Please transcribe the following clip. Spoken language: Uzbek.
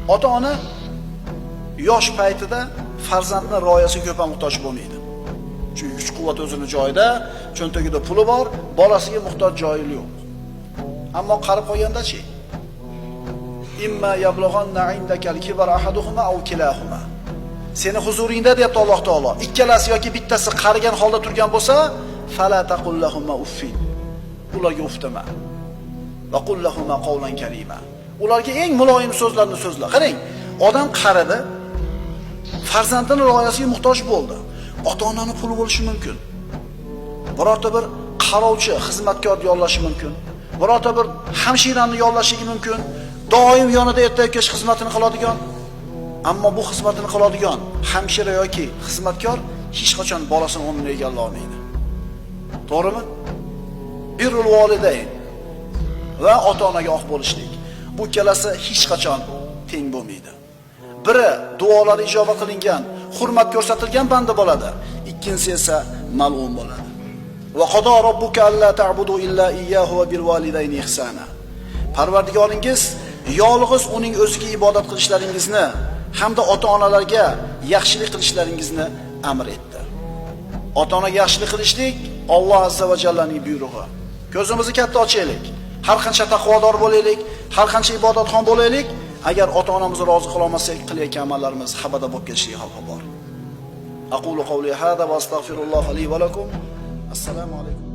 Ota-ona yosh paytida farzandning rioyasiga ko'p ham muhtoj bo'lmaydi. Chunki kuch-quvvat o'zini joyida, cho'ntagida puli bor, bolasiga muhtoj joyi yo'q. Ammo qarib qolganda-chi? Imma yablughanna indakal kibar ahaduhuma aw kilahuma. Seni huzuringda deyapti Alloh taolo. Ikkalasi yoki bittasi qarigan holda turgan bo'lsa, fala taqullahuma uffin. Ularga uftama. Va qullahuma qawlan karima. Ularga eng muloyim so'zlarni so'zla. Qarang, odam qaridi, farzandining rioyasiga muhtoj bo'ldi. Ota-onaning puli bo'lishi mumkin. Birorta bir qarovchi, xizmatkor yollashi mumkin. Birorta bir hamshirani yollashligi mumkin. Doim yonida erta-kech xizmatini qiladigan. Ammo bu xizmatini qiladigan hamshira yoki xizmatkor hech qachon bolasini o'rnini egallay olmaydi. To'g'rimi? Birrul volidayn va ota-onaga oq bo'lishlik. Bu ikkalasi hech qachon teng bo'lmaydi. Biri duolari ijobat qilingan, hurmat ko'rsatilgan banda bo'ladi. Ikkinchisi esa mal'un bo'ladi. Va qado robbuka alla ta'budu illa iyyahu va bil validayni ihsana. Parvardigoringiz yolg'iz uning o'ziga ibodat qilishlaringizni hamda ota-onalarga yaxshilik qilishlaringizni amr etdi. Ota-onaga yaxshilik qilishlik Alloh azza va jallaning buyrug'i. Ko'zimizni katta ochaylik. Har qancha taqvodor bo'laylik, har qancha ibodatxon bo'laylik, agar ota-onamizni rozi qila olmasak, qilayotgan amallarimiz habada bo'lib ketishiga xavfi bor. Aqulu qawli hada va astaghfirulloh li va lakum. Assalomu alaykum.